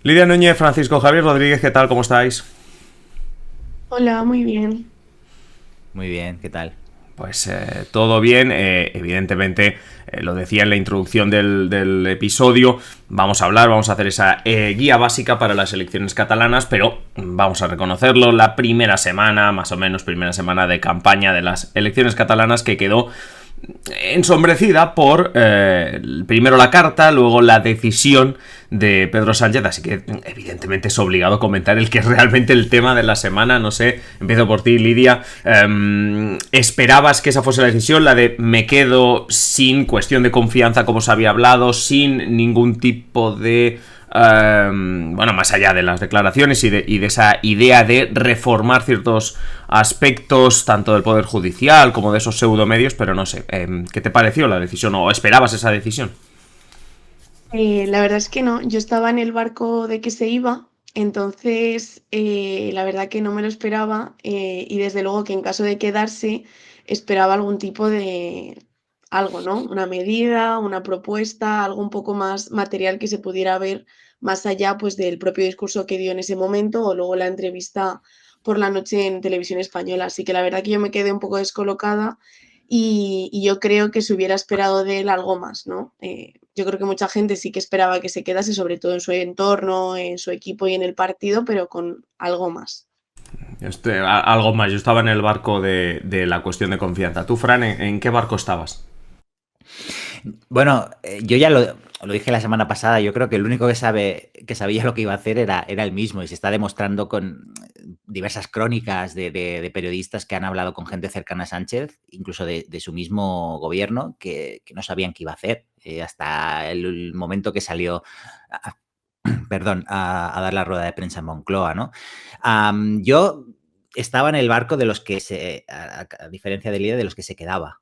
Lidia Núñez, Francisco Javier Rodríguez, ¿qué tal? ¿Cómo estáis? Hola, muy bien. Muy bien, ¿qué tal? Pues todo bien, evidentemente, lo decía en la introducción del episodio, vamos a hacer esa guía básica para las elecciones catalanas, pero vamos a reconocerlo, la primera semana, más o menos primera semana de campaña de las elecciones catalanas que quedó ensombrecida por primero la carta, luego la decisión de Pedro Sánchez, así que evidentemente es obligado comentar el que es realmente el tema de la semana. No sé, empiezo por ti, Lidia. ¿Esperabas que esa fuese la decisión, la de me quedo sin cuestión de confianza como se había hablado, sin ningún tipo de bueno, más allá de las declaraciones y de esa idea de reformar ciertos aspectos, tanto del Poder Judicial como de esos pseudomedios, pero no sé, ¿qué te pareció la decisión o esperabas esa decisión? La verdad es que no, yo estaba en el barco de que se iba, entonces la verdad que no me lo esperaba y desde luego que en caso de quedarse esperaba algún tipo de algo, ¿no? Una medida, una propuesta, algo un poco más material que se pudiera ver más allá pues del propio discurso que dio en ese momento o luego la entrevista por la noche en televisión española. Así que la verdad que yo me quedé un poco descolocada y yo creo que se hubiera esperado de él algo más, ¿no? Yo creo que mucha gente sí que esperaba que se quedase, sobre todo en su entorno, en su equipo y en el partido, pero con algo más. Algo más, yo estaba en el barco de la cuestión de confianza. Tú, Fran, ¿en qué barco estabas? Bueno, yo ya lo dije la semana pasada, yo creo que el único que sabía lo que iba a hacer era el mismo, y se está demostrando con diversas crónicas de periodistas que han hablado con gente cercana a Sánchez, incluso de su mismo gobierno, que no sabían qué iba a hacer, hasta el momento que salió, a- perdón, a dar la rueda de prensa en Moncloa, ¿no? Yo estaba en el barco de los que a diferencia de Lidia, de los que se quedaba.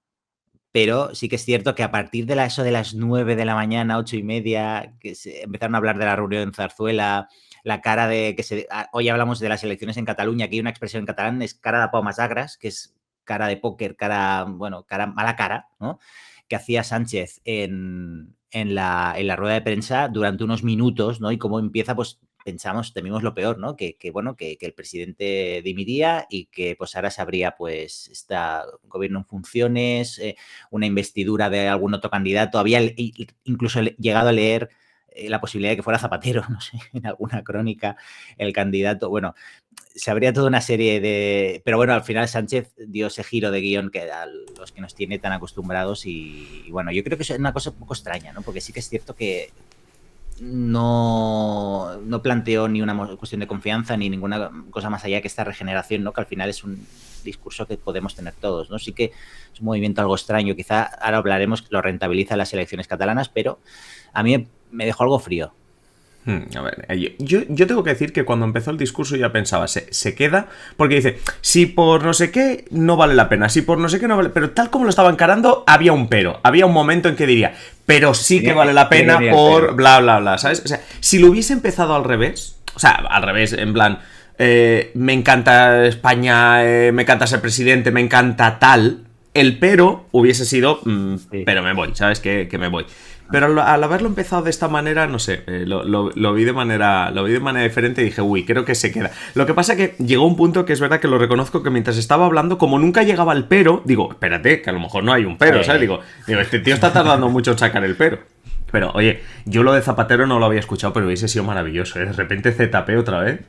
Pero sí que es cierto que a partir de eso de las 9 de la mañana, 8:30, que se empezaron a hablar de la reunión en Zarzuela, la cara de que hoy hablamos de las elecciones en Cataluña, aquí hay una expresión en catalán, es cara de pau más agras, que es cara de póker, bueno, mala cara, ¿no? Que hacía Sánchez en la rueda de prensa durante unos minutos, ¿no? Y cómo empieza, pues temimos lo peor, ¿no? Bueno, que el presidente dimitiría y que pues ahora se habría pues este gobierno en funciones, una investidura de algún otro candidato. Había incluso llegado a leer la posibilidad de que fuera Zapatero, no sé, en alguna crónica, el candidato. Bueno, se habría toda una serie de... Pero bueno, al final Sánchez dio ese giro de guión que a los que nos tiene tan acostumbrados y bueno, yo creo que es una cosa un poco extraña, ¿no? Porque sí que es cierto que no planteó ni una cuestión de confianza ni ninguna cosa más allá que esta regeneración, ¿no? Que al final es un discurso que podemos tener todos, ¿no? Sí que es un movimiento algo extraño, quizá ahora hablaremos que lo rentabiliza las elecciones catalanas, pero a mí me dejó algo frío. A ver, yo tengo que decir que cuando empezó el discurso ya pensaba, se queda, porque dice, si por no sé qué no vale la pena, si por no sé qué no vale, pero tal como lo estaba encarando, había un pero, había un momento en que diría, pero sí que vale la Tiene que pena venir el por pero. bla, bla, bla, ¿sabes? O sea, si lo hubiese empezado al revés, o sea, al revés, en plan, me encanta España, me encanta ser presidente, me encanta tal, el pero hubiese sido, Sí. pero me voy, ¿sabes? Que me voy. Pero al haberlo empezado de esta manera, no sé, lo vi de manera diferente y dije, uy, creo que se queda. Lo que pasa que llegó un punto que es verdad que lo reconozco que mientras estaba hablando, como nunca llegaba el pero, digo, espérate, que a lo mejor no hay un pero, ¿sabes? Digo, este tío está tardando mucho en sacar el pero. Pero, oye, yo lo de Zapatero no lo había escuchado, pero hubiese sido maravilloso, ¿eh? De repente ZP otra vez.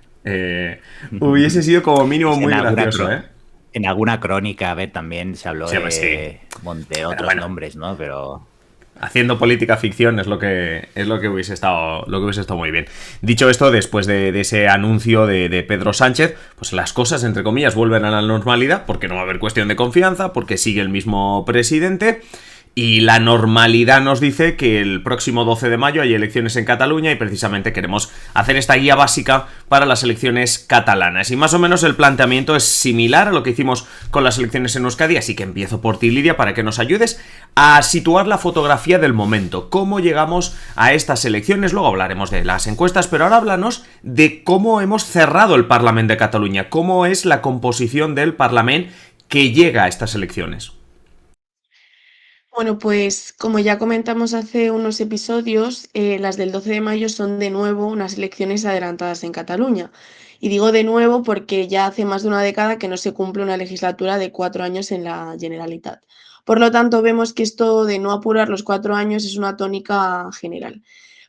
Hubiese sido como mínimo Pues muy gracioso, ¿eh? en alguna crónica, a ver, también se habló Sí, pues sí. de Pero otros bueno, nombres, ¿no? Pero haciendo política ficción es lo que hubiese estado muy bien. Dicho esto, después de ese anuncio de Pedro Sánchez, pues las cosas entre comillas vuelven a la normalidad porque no va a haber cuestión de confianza, porque sigue el mismo presidente. Y la normalidad nos dice que el próximo 12 de mayo hay elecciones en Cataluña y precisamente queremos hacer esta guía básica para las elecciones catalanas. Y más o menos el planteamiento es similar a lo que hicimos con las elecciones en Euskadi, así que empiezo por ti, Lidia, para que nos ayudes a situar la fotografía del momento. ¿Cómo llegamos a estas elecciones? Luego hablaremos de las encuestas, pero ahora háblanos de cómo hemos cerrado el Parlamento de Cataluña, cómo es la composición del Parlamento que llega a estas elecciones. Bueno, pues como ya comentamos hace unos episodios, las del 12 de mayo son de nuevo unas elecciones adelantadas en Cataluña. Y digo de nuevo porque ya hace más de una década que no se cumple una legislatura de 4 años en la Generalitat. Por lo tanto, vemos que esto de no apurar los 4 años es una tónica general.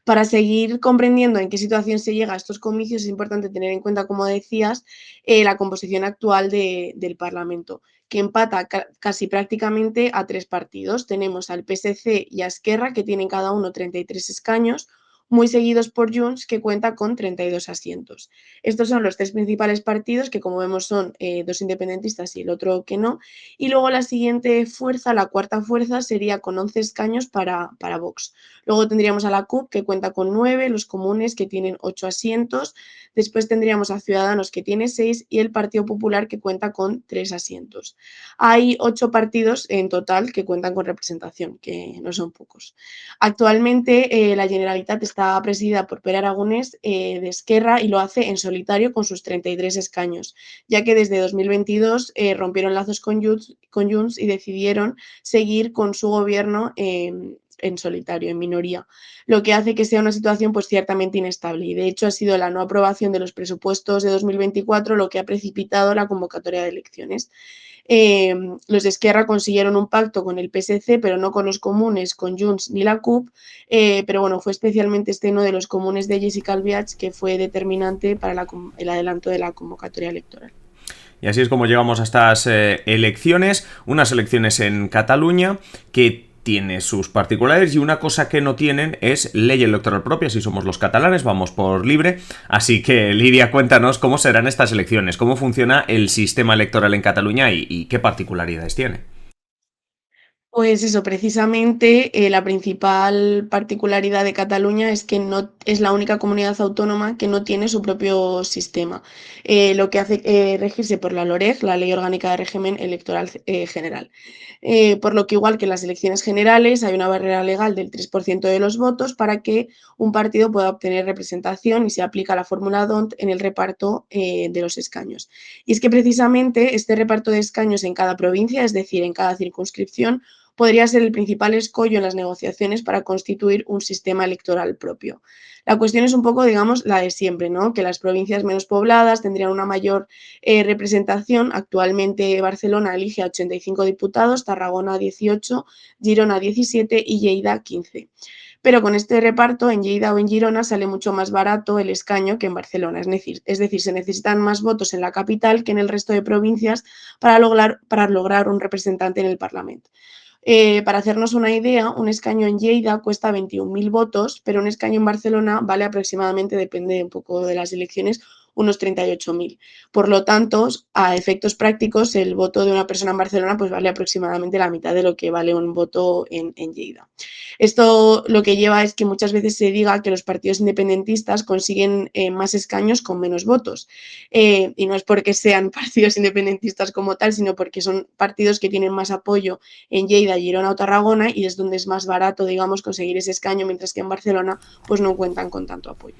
Para seguir comprendiendo en qué situación se llega a estos comicios, es importante tener en cuenta, como decías, la composición actual del Parlamento, que empata casi prácticamente a tres partidos. Tenemos al PSC y a Esquerra, que tienen cada uno 33 escaños, muy seguidos por Junts, que cuenta con 32 asientos. Estos son los tres principales partidos, que como vemos son dos independentistas y el otro que no. Y luego la siguiente fuerza, la cuarta fuerza, sería con 11 escaños para Vox. Luego tendríamos a la CUP, que cuenta con 9, los comunes, que tienen 8 asientos. Después tendríamos a Ciudadanos, que tiene 6, y el Partido Popular, que cuenta con 3 asientos. Hay 8 partidos en total que cuentan con representación, que no son pocos. Actualmente la Generalitat está presidida por Pere Aragonés de Esquerra y lo hace en solitario con sus 33 escaños, ya que desde 2022 rompieron lazos con Junts y decidieron seguir con su gobierno en solitario, en minoría, lo que hace que sea una situación pues ciertamente inestable, y de hecho ha sido la no aprobación de los presupuestos de 2024 lo que ha precipitado la convocatoria de elecciones. Los de Esquerra consiguieron un pacto con el PSC, pero no con los comunes, con Junts ni la CUP, pero bueno, fue especialmente este no de los comunes de Jessica Albiach que fue determinante para el adelanto de la convocatoria electoral. Y así es como llegamos a estas elecciones, unas elecciones en Cataluña que tiene sus particularidades, y una cosa que no tienen es ley electoral propia. Si somos los catalanes, vamos por libre. Así que, Lidia, cuéntanos cómo serán estas elecciones, cómo funciona el sistema electoral en Cataluña y qué particularidades tiene. Pues eso, precisamente la principal particularidad de Cataluña es que no es la única comunidad autónoma que no tiene su propio sistema, lo que hace regirse por la LOREG, la Ley Orgánica de Régimen Electoral General. Por lo que igual que en las elecciones generales hay una barrera legal del 3% de los votos para que un partido pueda obtener representación, y se aplica la fórmula DONT en el reparto de los escaños. Y es que precisamente este reparto de escaños en cada provincia, es decir, en cada circunscripción, podría ser el principal escollo en las negociaciones para constituir un sistema electoral propio. La cuestión es un poco, digamos, la de siempre, ¿no? Que las provincias menos pobladas tendrían una mayor representación. Actualmente Barcelona elige a 85 diputados, Tarragona 18, Girona 17 y Lleida 15. Pero con este reparto, en Lleida o en Girona sale mucho más barato el escaño que en Barcelona. Es decir, se necesitan más votos en la capital que en el resto de provincias para lograr un representante en el Parlamento. Para hacernos una idea, un escaño en Lleida cuesta 21.000 votos, pero un escaño en Barcelona vale aproximadamente, depende un poco de las elecciones, unos 38.000. Por lo tanto, a efectos prácticos, el voto de una persona en Barcelona pues vale aproximadamente la mitad de lo que vale un voto en Lleida. Esto lo que lleva es que muchas veces se diga que los partidos independentistas consiguen más escaños con menos votos. Y no es porque sean partidos independentistas como tal, sino porque son partidos que tienen más apoyo en Lleida, Girona o Tarragona, y es donde es más barato, digamos, conseguir ese escaño, mientras que en Barcelona pues no cuentan con tanto apoyo.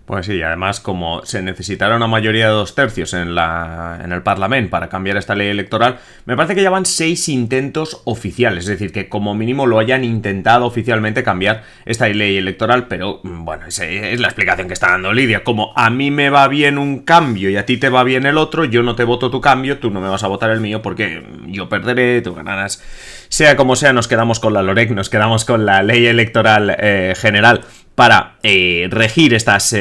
Pues sí, y además, como se necesitara una mayoría de 2/3 en el Parlamento para cambiar esta ley electoral, me parece que ya van 6 intentos oficiales, es decir, que como mínimo lo hayan intentado oficialmente cambiar esta ley electoral, pero bueno, esa es la explicación que está dando Lidia. Como a mí me va bien un cambio y a ti te va bien el otro, yo no te voto tu cambio, tú no me vas a votar el mío porque yo perderé, tú ganarás. Sea como sea, nos quedamos con la LOREG, nos quedamos con la ley electoral general para regir estas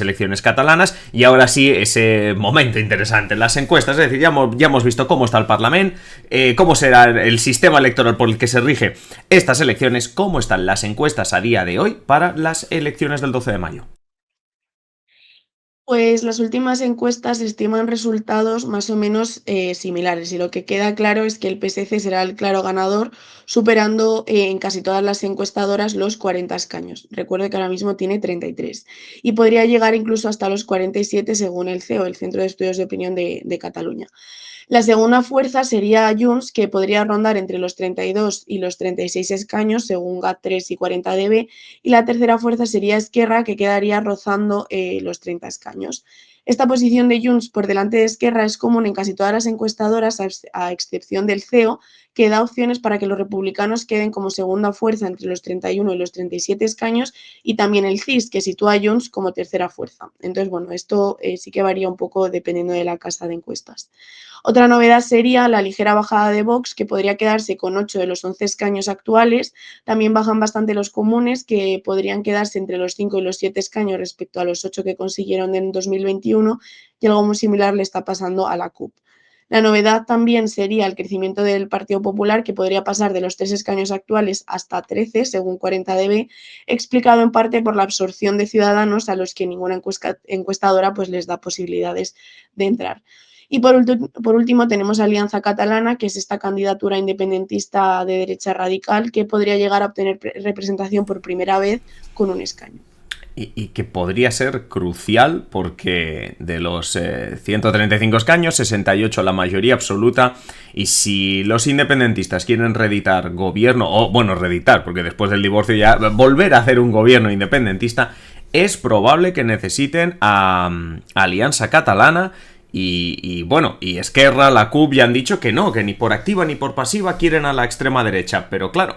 elecciones catalanas. Y ahora sí, ese momento interesante en las encuestas, es decir, ya hemos visto cómo está el Parlamento, cómo será el sistema electoral por el que se rige estas elecciones, cómo están las encuestas a día de hoy para las elecciones del 12 de mayo. Pues las últimas encuestas estiman resultados más o menos similares, y lo que queda claro es que el PSC será el claro ganador, superando en casi todas las encuestadoras los 40 escaños. Recuerdo que ahora mismo tiene 33 y podría llegar incluso hasta los 47 según el CEO, el Centro de Estudios de Opinión de Cataluña. La segunda fuerza sería Junts, que podría rondar entre los 32 y los 36 escaños, según GAT3 y 40DB, y la tercera fuerza sería Esquerra, que quedaría rozando los 30 escaños. Esta posición de Junts por delante de Esquerra es común en casi todas las encuestadoras, a excepción del CEO, que da opciones para que los republicanos queden como segunda fuerza entre los 31 y los 37 escaños, y también el CIS, que sitúa a Junts como tercera fuerza. Entonces, bueno, esto sí que varía un poco dependiendo de la casa de encuestas. Otra novedad sería la ligera bajada de Vox, que podría quedarse con 8 de los 11 escaños actuales. También bajan bastante los comunes, que podrían quedarse entre los 5 y los 7 escaños respecto a los 8 que consiguieron en 2021, y algo muy similar le está pasando a la CUP. La novedad también sería el crecimiento del Partido Popular, que podría pasar de los 3 escaños actuales hasta 13, según 40DB, explicado en parte por la absorción de ciudadanos a los que ninguna encuestadora pues, les da posibilidades de entrar. Y por último tenemos Alianza Catalana, que es esta candidatura independentista de derecha radical que podría llegar a obtener representación por primera vez con un escaño. Y que podría ser crucial porque de los 135 escaños, 68 la mayoría absoluta, y si los independentistas quieren reeditar gobierno, o bueno, reeditar, porque después del divorcio ya volver a hacer un gobierno independentista, es probable que necesiten a Alianza Catalana. Y bueno, y Esquerra, la CUP ya han dicho que no, que ni por activa ni por pasiva quieren a la extrema derecha, pero claro,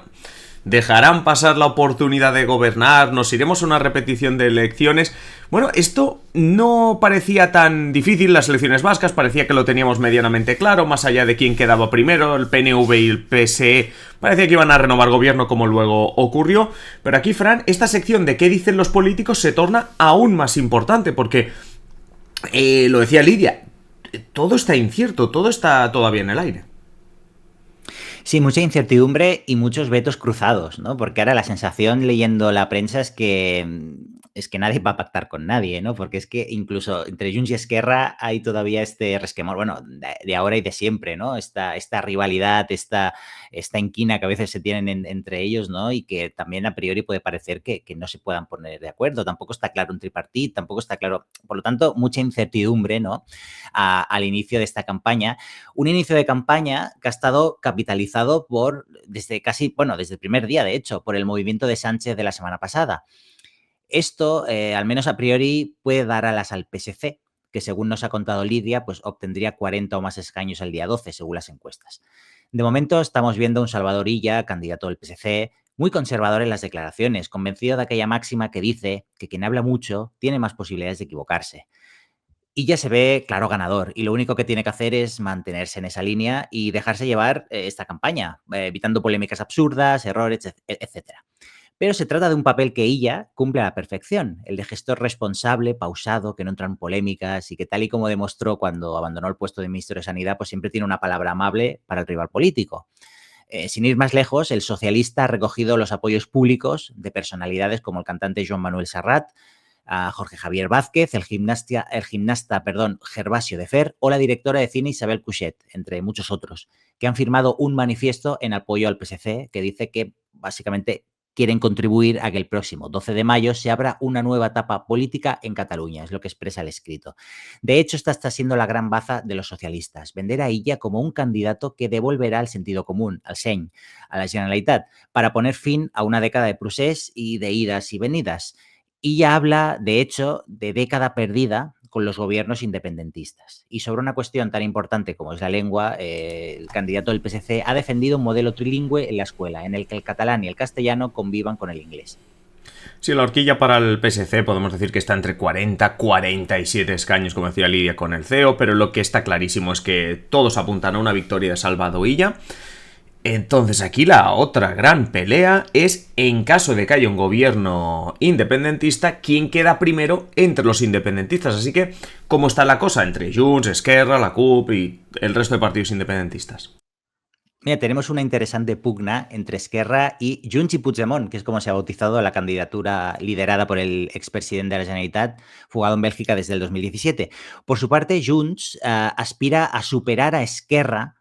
dejarán pasar la oportunidad de gobernar, nos iremos a una repetición de elecciones. Bueno, esto no parecía tan difícil, las elecciones vascas parecía que lo teníamos medianamente claro, más allá de quién quedaba primero, el PNV y el PSE, parecía que iban a renovar gobierno como luego ocurrió, pero aquí, Fran, esta sección de qué dicen los políticos se torna aún más importante, porque, lo decía Lidia, todo está incierto, todo está todavía en el aire. Sí, mucha incertidumbre y muchos vetos cruzados, ¿no? Porque ahora la sensación leyendo la prensa es que nadie va a pactar con nadie, ¿no? Porque es que incluso entre Junts y Esquerra hay todavía este resquemor, bueno, de ahora y de siempre, ¿no? Esta rivalidad, esta inquina que a veces se tienen entre ellos, ¿no? Y que también a priori puede parecer que no se puedan poner de acuerdo. Tampoco está claro un tripartit, tampoco está claro. Por lo tanto, mucha incertidumbre, ¿no? Al inicio de esta campaña. Un inicio de campaña que ha estado capitalizado desde el primer día, de hecho, por el movimiento de Sánchez de la semana pasada. Esto, al menos a priori, puede dar alas al PSC, que según nos ha contado Lidia, pues obtendría 40 o más escaños el día 12, según las encuestas. De momento estamos viendo a un Salvador Illa, candidato del PSC, muy conservador en las declaraciones, convencido de aquella máxima que dice que quien habla mucho tiene más posibilidades de equivocarse. Y ya se ve claro ganador, y lo único que tiene que hacer es mantenerse en esa línea y dejarse llevar esta campaña, evitando polémicas absurdas, errores, etc. Pero se trata de un papel que ella cumple a la perfección, el de gestor responsable, pausado, que no entra en polémicas y que, tal y como demostró cuando abandonó el puesto de ministro de Sanidad, pues siempre tiene una palabra amable para el rival político. Sin ir más lejos, el socialista ha recogido los apoyos públicos de personalidades como el cantante Joan Manuel Serrat, a Jorge Javier Vázquez, el gimnasta Gervasio de Fer o la directora de cine Isabel Cuixet, entre muchos otros, que han firmado un manifiesto en apoyo al PSC que dice que básicamente quieren contribuir a que el próximo 12 de mayo se abra una nueva etapa política en Cataluña, es lo que expresa el escrito. De hecho, esta está siendo la gran baza de los socialistas, vender a Illa como un candidato que devolverá el sentido común, al seny, a la Generalitat, para poner fin a una década de procés y de idas y venidas. Illa habla, de hecho, de década perdida con los gobiernos independentistas. Y sobre una cuestión tan importante como es la lengua, el candidato del PSC ha defendido un modelo trilingüe en la escuela, en el que el catalán y el castellano convivan con el inglés. Sí, la horquilla para el PSC podemos decir que está entre 40 y 47 escaños, como decía Lidia, con el CEO, pero lo que está clarísimo es que todos apuntan a una victoria de Salvador Illa. Entonces aquí la otra gran pelea es, en caso de que haya un gobierno independentista, quién queda primero entre los independentistas. Así que, ¿cómo está la cosa entre Junts, Esquerra, la CUP y el resto de partidos independentistas? Mira, tenemos una interesante pugna entre Esquerra y Junts y Puigdemont, que es como se ha bautizado la candidatura liderada por el expresidente de la Generalitat, fugado en Bélgica desde el 2017. Por su parte, Junts aspira a superar a Esquerra.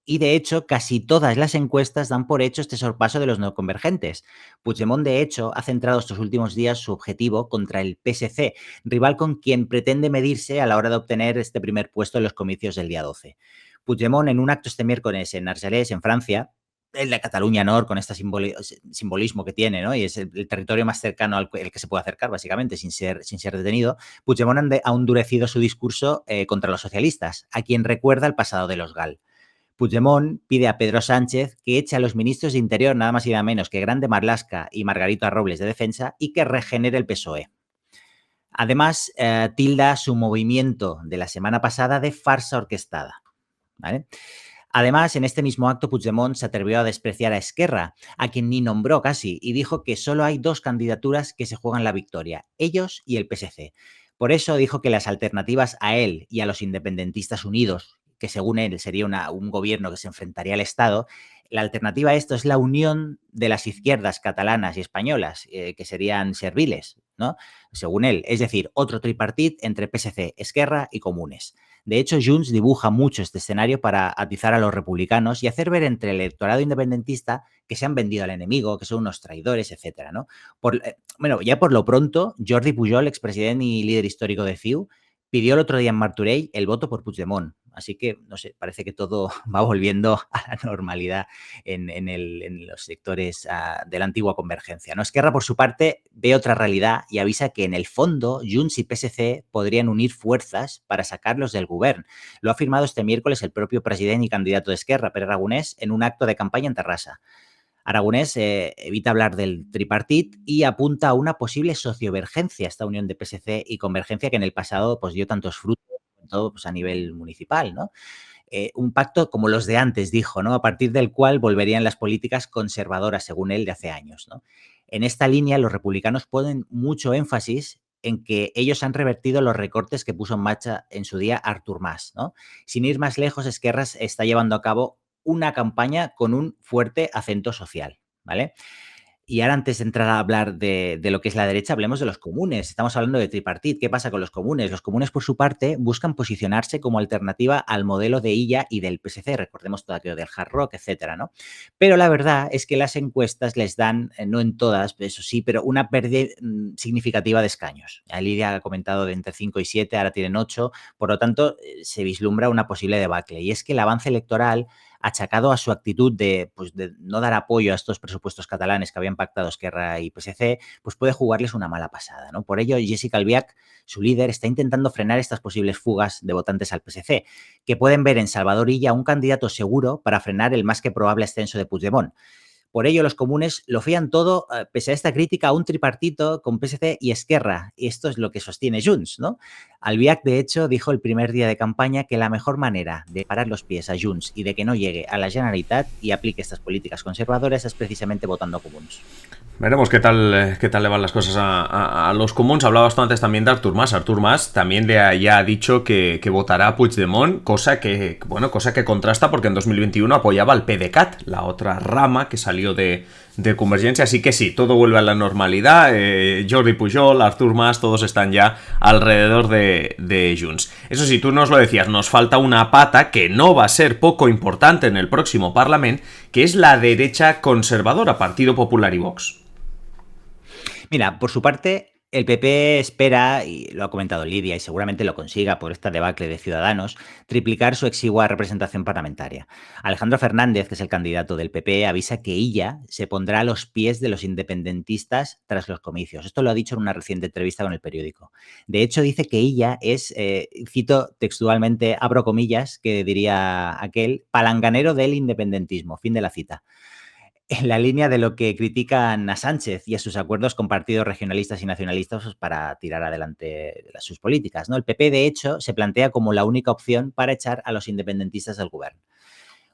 Y, de hecho, casi todas las encuestas dan por hecho este sorpaso de los no convergentes. Puigdemont, de hecho, ha centrado estos últimos días su objetivo contra el PSC, rival con quien pretende medirse a la hora de obtener este primer puesto en los comicios del día 12. Puigdemont, en un acto este miércoles en Argelès, en Francia, el de Cataluña Nord, con este simbolismo que tiene, ¿no? Y es el territorio más cercano al que se puede acercar, básicamente, sin ser detenido. Puigdemont ha endurecido su discurso contra los socialistas, a quien recuerda el pasado de los GAL. Puigdemont pide a Pedro Sánchez que eche a los ministros de Interior, nada más y nada menos que Grande Marlaska y Margarita Robles de Defensa, y que regenere el PSOE. Además, tilda su movimiento de la semana pasada de farsa orquestada, ¿vale? Además, en este mismo acto, Puigdemont se atrevió a despreciar a Esquerra, a quien ni nombró casi, y dijo que solo hay dos candidaturas que se juegan la victoria, ellos y el PSC. Por eso dijo que las alternativas a él y a los independentistas unidos, que según él sería un gobierno que se enfrentaría al Estado, la alternativa a esto es la unión de las izquierdas catalanas y españolas, que serían serviles, ¿no? Según él, es decir, otro tripartit entre PSC, Esquerra y Comunes. De hecho, Junts dibuja mucho este escenario para atizar a los republicanos y hacer ver entre el electorado independentista que se han vendido al enemigo, que son unos traidores, etcétera, ¿no? Bueno, ya por lo pronto, Jordi Pujol, expresidente y líder histórico de CiU, pidió el otro día en Martorell el voto por Puigdemont. Así que, no sé, parece que todo va volviendo a la normalidad en los sectores de la antigua convergencia, ¿no? Esquerra, por su parte, ve otra realidad y avisa que en el fondo Junts y PSC podrían unir fuerzas para sacarlos del govern. Lo ha afirmado este miércoles el propio presidente y candidato de Esquerra, Pere Aragonès, en un acto de campaña en Terrassa. Aragonès evita hablar del tripartit y apunta a una posible sociovergencia, esta unión de PSC y Convergencia que en el pasado pues, dio tantos frutos, sobre todo pues, a nivel municipal, ¿no? Un pacto como los de antes, dijo, ¿no? A partir del cual volverían las políticas conservadoras, según él, de hace años, ¿no? En esta línea, los republicanos ponen mucho énfasis en que ellos han revertido los recortes que puso en marcha en su día Artur Mas, ¿no? Sin ir más lejos, Esquerra está llevando a cabo una campaña con un fuerte acento social, ¿vale? Y ahora, antes de entrar a hablar de lo que es la derecha, hablemos de los comunes. Estamos hablando de tripartit. ¿Qué pasa con los comunes? Los comunes, por su parte, buscan posicionarse como alternativa al modelo de Illa y del PSC. Recordemos todo aquello del hard rock, etcétera, ¿no? Pero la verdad es que las encuestas les dan, no en todas, eso sí, pero una pérdida significativa de escaños. Ya Lidia ha comentado de entre 5 y 7, ahora tienen 8. Por lo tanto, se vislumbra una posible debacle. Y es que el avance electoral, achacado a su actitud de no dar apoyo a estos presupuestos catalanes que habían pactado Esquerra y PSC, pues puede jugarles una mala pasada, ¿no? Por ello, Jessica Albiach, su líder, está intentando frenar estas posibles fugas de votantes al PSC, que pueden ver en Salvador Illa un candidato seguro para frenar el más que probable ascenso de Puigdemont. Por ello, los comunes lo fían todo, pese a esta crítica, a un tripartito con PSC y Esquerra. Y esto es lo que sostiene Junts, ¿no? Albiach, de hecho, dijo el primer día de campaña que la mejor manera de parar los pies a Junts y de que no llegue a la Generalitat y aplique estas políticas conservadoras es precisamente votando a comuns. Veremos qué tal le van las cosas a los comuns. Hablabas tú antes también de Artur Mas. Artur Mas también ya ha dicho que votará a Puigdemont, cosa que contrasta porque en 2021 apoyaba al PDeCAT, la otra rama que salió de Convergencia. Así que sí, todo vuelve a la normalidad. Jordi Pujol, Artur Mas, todos están ya alrededor de Junts. Eso sí, tú nos lo decías, nos falta una pata que no va a ser poco importante en el próximo Parlamento, que es la derecha conservadora, Partido Popular y Vox. Mira, por su parte, el PP espera, y lo ha comentado Lidia, y seguramente lo consiga por esta debacle de Ciudadanos, triplicar su exigua representación parlamentaria. Alejandro Fernández, que es el candidato del PP, avisa que Illa se pondrá a los pies de los independentistas tras los comicios. Esto lo ha dicho en una reciente entrevista con El Periódico. De hecho, dice que Illa es, cito textualmente, abro comillas, que diría aquel, palanganero del independentismo. Fin de la cita. En la línea de lo que critican a Sánchez y a sus acuerdos con partidos regionalistas y nacionalistas pues, para tirar adelante sus políticas, ¿no? El PP, de hecho, se plantea como la única opción para echar a los independentistas del gobierno.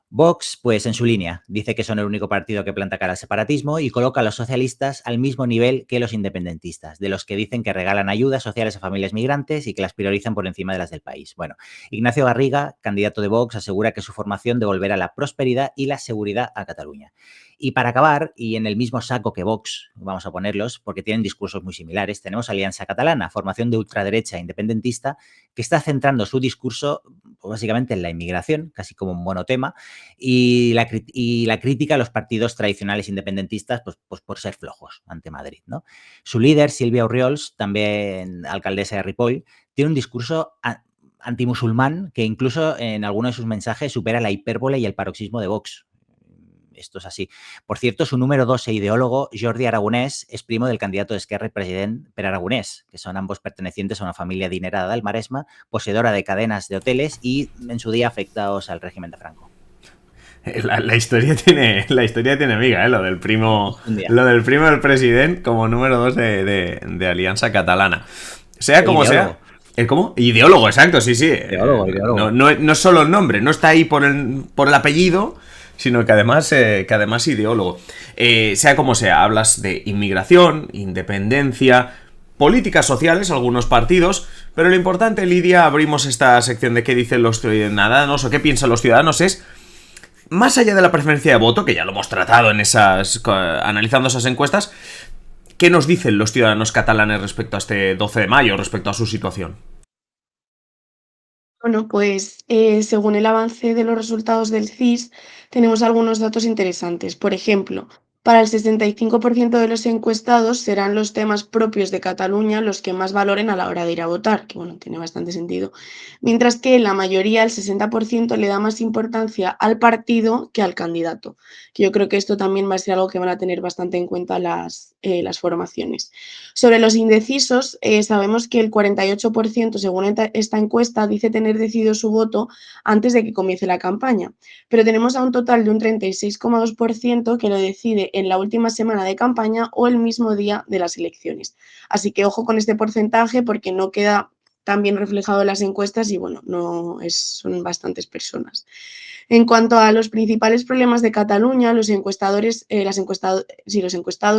Vox, pues en su línea, dice que son el único partido que planta cara al separatismo y coloca a los socialistas al mismo nivel que los independentistas, de los que dicen que regalan ayudas sociales a familias migrantes y que las priorizan por encima de las del país. Bueno, Ignacio Garriga, candidato de Vox, asegura que su formación devolverá la prosperidad y la seguridad a Cataluña. Y para acabar, y en el mismo saco que Vox, vamos a ponerlos, porque tienen discursos muy similares, tenemos Alianza Catalana, formación de ultraderecha independentista, que está centrando su discurso pues, básicamente en la inmigración, casi como un monotema, y la crítica a los partidos tradicionales independentistas pues por ser flojos ante Madrid, ¿no? Su líder, Sílvia Orriols, también alcaldesa de Ripoll, tiene un discurso antimusulmán que incluso en algunos de sus mensajes supera la hipérbole y el paroxismo de Vox. esto es así. Por cierto, su número 2 e ideólogo, Jordi Aragonès, es primo del candidato de Esquerra y presidente Pere Aragonès, que son ambos pertenecientes a una familia adinerada del Maresma, poseedora de cadenas de hoteles y en su día afectados al régimen de Franco. La historia tiene amiga, lo del primo del presidente como número 2 de Alianza Catalana. Sea como ideólogo. sea. ¿Cómo? Ideólogo, exacto, sí. Ideólogo. No es solo el nombre, no está ahí por el apellido, sino que además ideólogo. Sea como sea, hablas de inmigración, independencia, políticas sociales, algunos partidos, pero lo importante, Lidia, abrimos esta sección de qué dicen los ciudadanos o qué piensan los ciudadanos, es más allá de la preferencia de voto, que ya lo hemos tratado analizando esas encuestas, ¿qué nos dicen los ciudadanos catalanes respecto a este 12 de mayo, respecto a su situación? Bueno, pues según el avance de los resultados del CIS, tenemos algunos datos interesantes. Por ejemplo, para el 65% de los encuestados serán los temas propios de Cataluña los que más valoren a la hora de ir a votar, que bueno, tiene bastante sentido. Mientras que la mayoría, el 60%, le da más importancia al partido que al candidato, que yo creo que esto también va a ser algo que van a tener bastante en cuenta las formaciones. Sobre los indecisos, sabemos que el 48%, según esta encuesta, dice tener decidido su voto antes de que comience la campaña, pero tenemos a un total de un 36,2% que lo decide en la última semana de campaña o el mismo día de las elecciones. Así que ojo con este porcentaje porque no queda tan bien reflejado en las encuestas y bueno, son bastantes personas. En cuanto a los principales problemas de Cataluña, los encuestados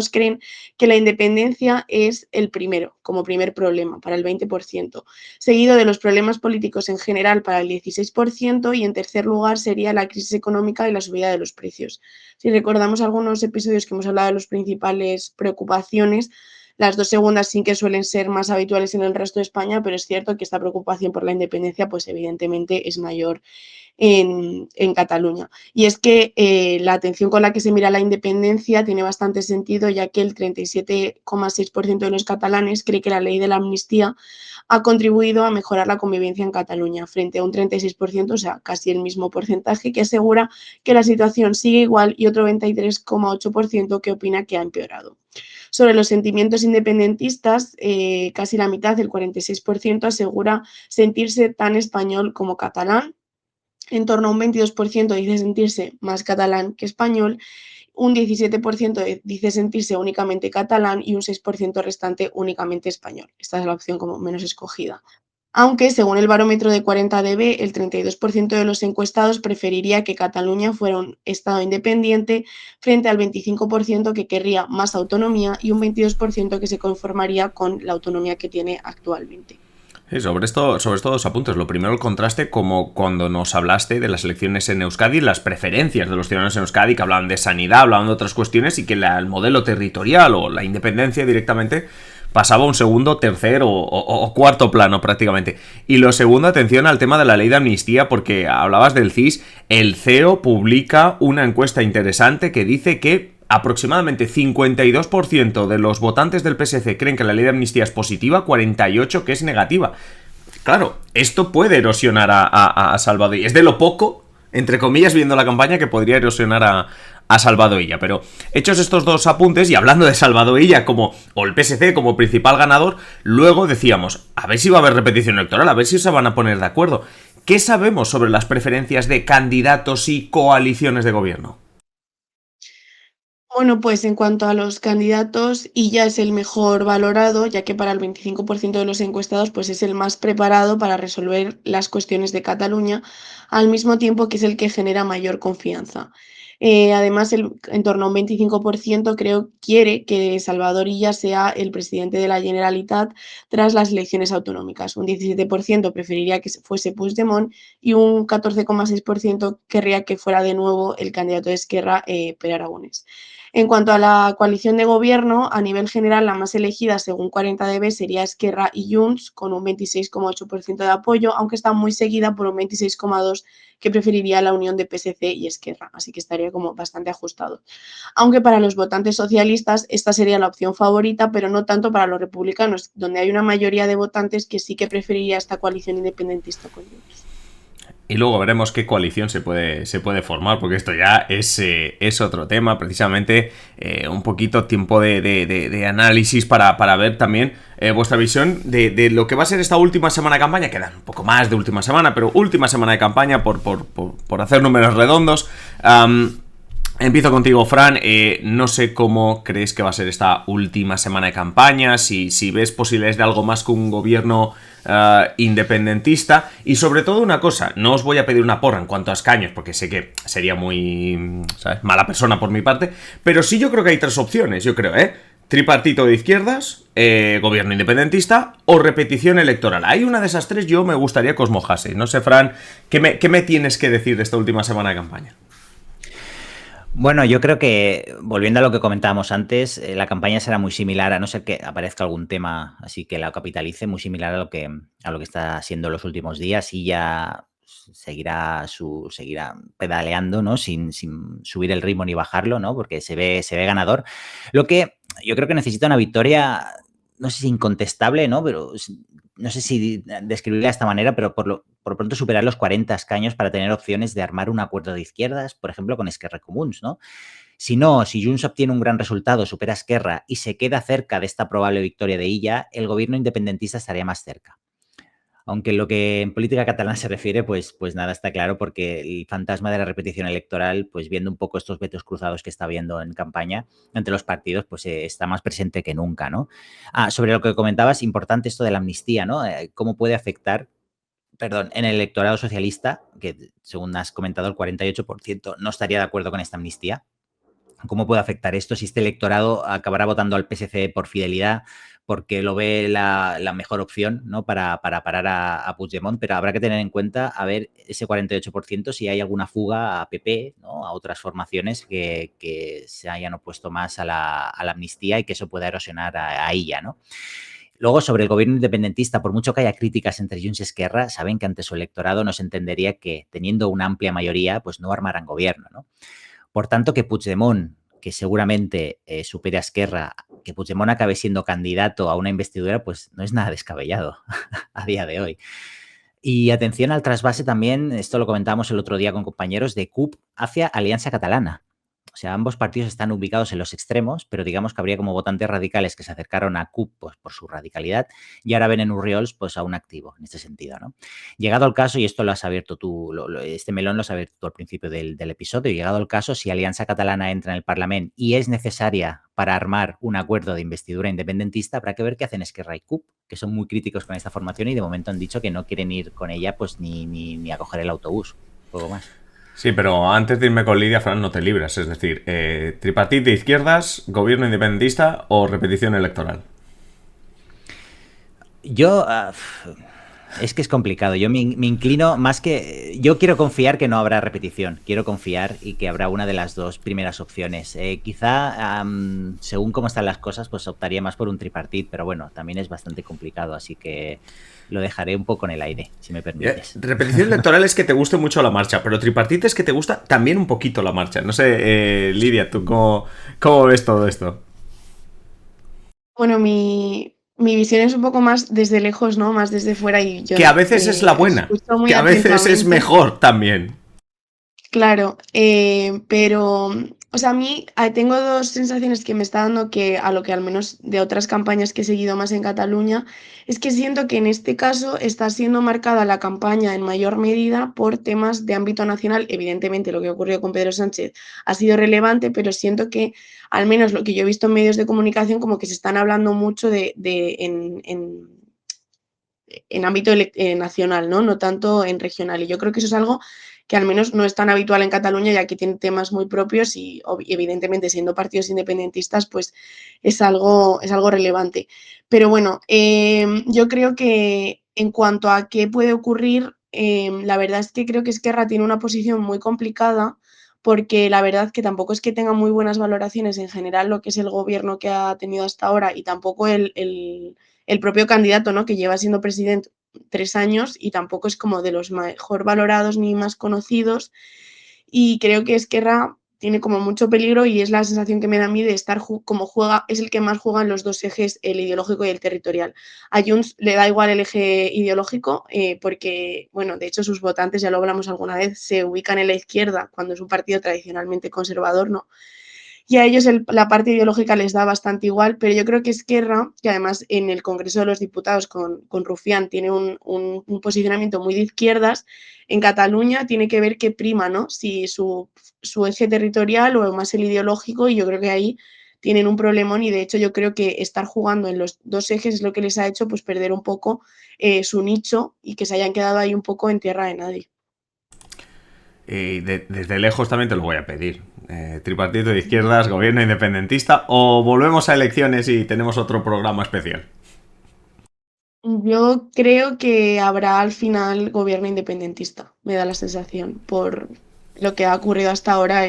creen que la independencia es el primero, como primer problema, para el 20%, seguido de los problemas políticos en general para el 16% y en tercer lugar sería la crisis económica y la subida de los precios. Si recordamos algunos episodios que hemos hablado de las principales preocupaciones, las dos segundas sí que suelen ser más habituales en el resto de España, pero es cierto que esta preocupación por la independencia pues evidentemente es mayor en Cataluña. Y es que la atención con la que se mira la independencia tiene bastante sentido, ya que el 37,6% de los catalanes cree que la ley de la amnistía ha contribuido a mejorar la convivencia en Cataluña, frente a un 36%, o sea, casi el mismo porcentaje, que asegura que la situación sigue igual y otro 23,8% que opina que ha empeorado. Sobre los sentimientos independentistas, casi la mitad, el 46%, asegura sentirse tan español como catalán. En torno a un 22% dice sentirse más catalán que español, un 17% dice sentirse únicamente catalán y un 6% restante únicamente español. Esta es la opción como menos escogida. Aunque, según el barómetro de 40DB, el 32% de los encuestados preferiría que Cataluña fuera un estado independiente frente al 25% que querría más autonomía y un 22% que se conformaría con la autonomía que tiene actualmente. Sí, sobre estos dos apuntes. Lo primero, el contraste, como cuando nos hablaste de las elecciones en Euskadi, las preferencias de los ciudadanos en Euskadi, que hablaban de sanidad, hablaban de otras cuestiones, y que el modelo territorial o la independencia directamente pasaba a un segundo, tercer o cuarto plano prácticamente. Y lo segundo, atención al tema de la ley de amnistía, porque hablabas del CIS. El CEO publica una encuesta interesante que dice que aproximadamente 52% de los votantes del PSC creen que la ley de amnistía es positiva, 48% que es negativa. Claro, esto puede erosionar a Salvador Illa. Es de lo poco, entre comillas, viendo la campaña, que podría erosionar a Salvador Illa. Pero hechos estos dos apuntes, y hablando de Salvador Illa o el PSC como principal ganador, luego decíamos, a ver si va a haber repetición electoral, a ver si se van a poner de acuerdo. ¿Qué sabemos sobre las preferencias de candidatos y coaliciones de gobierno? Bueno, pues en cuanto a los candidatos, Illa es el mejor valorado, ya que para el 25% de los encuestados pues es el más preparado para resolver las cuestiones de Cataluña, al mismo tiempo que es el que genera mayor confianza. Además, en torno a un 25% quiere que Salvador Illa sea el presidente de la Generalitat tras las elecciones autonómicas. Un 17% preferiría que fuese Puigdemont y un 14,6% querría que fuera de nuevo el candidato de Esquerra, Pere Aragonès. En cuanto a la coalición de gobierno, a nivel general la más elegida según 40DB sería Esquerra y Junts con un 26,8% de apoyo, aunque está muy seguida por un 26,2% que preferiría la unión de PSC y Esquerra, así que estaría como bastante ajustado. Aunque para los votantes socialistas esta sería la opción favorita, pero no tanto para los republicanos, donde hay una mayoría de votantes que sí que preferiría esta coalición independentista con Junts. Y luego veremos qué coalición se puede formar, porque esto ya es otro tema, precisamente un poquito tiempo de análisis para ver también vuestra visión de lo que va a ser esta última semana de campaña. Queda un poco más de última semana, pero última semana de campaña por hacer números redondos. Empiezo contigo, Fran. No sé cómo crees que va a ser esta última semana de campaña, si ves posibilidades de algo más que un gobierno independentista. Y sobre todo una cosa, no os voy a pedir una porra en cuanto a escaños, porque sé que sería muy, ¿sabes?, mala persona por mi parte, pero sí yo creo que hay tres opciones, yo creo, tripartito de izquierdas, gobierno independentista o repetición electoral. Hay una de esas tres, yo me gustaría que os mojaseis. No sé, Fran, ¿qué me tienes que decir de esta última semana de campaña? Bueno, yo creo que, volviendo a lo que comentábamos antes, la campaña será muy similar, a no ser que aparezca algún tema así que la capitalice, muy similar a lo que está siendo los últimos días, y ya seguirá pedaleando, ¿no? Sin subir el ritmo ni bajarlo, ¿no? Porque se ve ganador. Lo que yo creo que necesita una victoria, no sé si incontestable, ¿no? Pero no sé si describirla de esta manera, pero por pronto superar los 40 escaños para tener opciones de armar un acuerdo de izquierdas, por ejemplo, con Esquerra Comuns, ¿no? Si no, si Junts obtiene un gran resultado, supera a Esquerra y se queda cerca de esta probable victoria de Illa, el gobierno independentista estaría más cerca. Aunque en lo que en política catalana se refiere, pues nada está claro, porque el fantasma de la repetición electoral, pues viendo un poco estos vetos cruzados que está habiendo en campaña entre los partidos, pues está más presente que nunca, ¿no? Sobre lo que comentabas, importante esto de la amnistía, ¿no? ¿Cómo puede afectar, en el electorado socialista, que según has comentado, el 48% no estaría de acuerdo con esta amnistía? ¿Cómo puede afectar esto si este electorado acabará votando al PSC por fidelidad, porque lo ve la mejor opción, ¿no?, para parar a Puigdemont? Pero habrá que tener en cuenta, a ver, ese 48%, si hay alguna fuga a PP, ¿no?, a otras formaciones que se hayan opuesto más a la amnistía, y que eso pueda erosionar a ella, ¿no? Luego, sobre el gobierno independentista, por mucho que haya críticas entre Junts y Esquerra, saben que ante su electorado no se entendería que, teniendo una amplia mayoría, pues no armaran gobierno, ¿no? Por tanto, que Puigdemont, que seguramente supere a Esquerra, que Puigdemont acabe siendo candidato a una investidura, pues no es nada descabellado a día de hoy. Y atención al trasvase también, esto lo comentábamos el otro día con compañeros, de CUP hacia Alianza Catalana. O sea, ambos partidos están ubicados en los extremos, pero digamos que habría como votantes radicales que se acercaron a CUP, pues, por su radicalidad, y ahora ven en Urriols, pues, a un activo en este sentido, ¿no? Llegado al caso, y esto lo has abierto tú, este melón lo has abierto tú al principio del episodio, llegado al caso, si Alianza Catalana entra en el Parlamento y es necesaria para armar un acuerdo de investidura independentista, habrá que ver qué hacen Esquerra y CUP, que son muy críticos con esta formación y de momento han dicho que no quieren ir con ella, pues ni a coger el autobús, poco más. Sí, pero antes de irme con Lidia, Fran, no te libras. Es decir, tripartit de izquierdas, gobierno independentista o repetición electoral. Yo, es que es complicado. Yo me inclino más que... Yo quiero confiar que no habrá repetición. Quiero confiar y que habrá una de las dos primeras opciones. Quizá, según cómo están las cosas, pues optaría más por un tripartit, pero bueno, también es bastante complicado, así que lo dejaré un poco en el aire, si me permites. Repetición electoral es que te guste mucho la marcha, pero tripartit es que te gusta también un poquito la marcha. No sé, Lidia, ¿tú cómo ves todo esto? Bueno, mi visión es un poco más desde lejos, ¿no? Más desde fuera, y yo Que a veces es la buena, escucho muy que a veces es atentamente. mejor también. Claro, pero, o sea, a mí tengo dos sensaciones que me está dando, que a lo que al menos de otras campañas que he seguido más en Cataluña, es que siento que en este caso está siendo marcada la campaña en mayor medida por temas de ámbito nacional. Evidentemente, lo que ocurrió con Pedro Sánchez ha sido relevante, pero siento que, al menos lo que yo he visto en medios de comunicación, como que se están hablando mucho en ámbito nacional, ¿no? No tanto en regional. Y yo creo que eso es algo que al menos no es tan habitual en Cataluña, ya que tiene temas muy propios y evidentemente, siendo partidos independentistas, pues es algo relevante. Pero bueno, yo creo que en cuanto a qué puede ocurrir, la verdad es que creo que Esquerra tiene una posición muy complicada, porque la verdad que tampoco es que tenga muy buenas valoraciones en general lo que es el gobierno que ha tenido hasta ahora, y tampoco el propio candidato, ¿no?, que lleva siendo presidente 3 años y tampoco es como de los mejor valorados ni más conocidos. Y creo que Esquerra tiene como mucho peligro y es la sensación que me da a mí de estar como juega, es el que más juega en los dos ejes, el ideológico y el territorial. A Junts le da igual el eje ideológico porque, bueno, de hecho sus votantes, ya lo hablamos alguna vez, se ubican en la izquierda cuando es un partido tradicionalmente conservador, ¿no? Y a ellos la parte ideológica les da bastante igual, pero yo creo que Esquerra, que además en el Congreso de los Diputados con Rufián tiene un posicionamiento muy de izquierdas, en Cataluña tiene que ver qué prima, ¿no? Si su eje territorial o más el ideológico, y yo creo que ahí tienen un problemón y de hecho yo creo que estar jugando en los dos ejes es lo que les ha hecho pues perder un poco su nicho y que se hayan quedado ahí un poco en tierra de nadie. Y desde lejos también te lo voy a pedir. Tripartito de izquierdas, gobierno independentista, o volvemos a elecciones y tenemos otro programa especial. Yo creo que habrá al final gobierno independentista, me da la sensación, por lo que ha ocurrido hasta ahora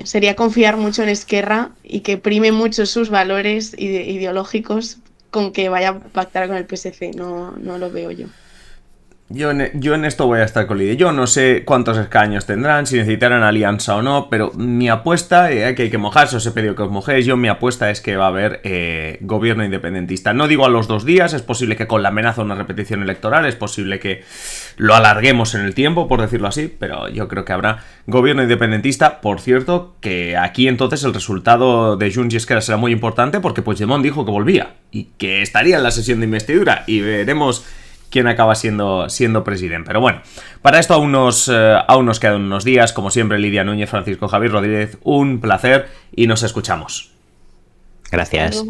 sería confiar mucho en Esquerra y que prime mucho sus valores ideológicos con que vaya a pactar con el PSC, no lo veo yo. Yo en esto voy a estar con Lidia. Yo no sé cuántos escaños tendrán, si necesitarán alianza o no, pero mi apuesta, que hay que mojarse, os he pedido que os mojéis, mi apuesta es que va a haber gobierno independentista. No digo a los 2 días, es posible que con la amenaza de una repetición electoral, es posible que lo alarguemos en el tiempo, por decirlo así, pero yo creo que habrá gobierno independentista. Por cierto, que aquí entonces el resultado de Junts y Esquerra será muy importante porque Puigdemont dijo que volvía y que estaría en la sesión de investidura y veremos quién acaba siendo presidente. Pero bueno, para esto aún nos quedan unos días. Como siempre, Lidia Núñez, Francisco Javier Rodríguez, un placer y nos escuchamos. Gracias.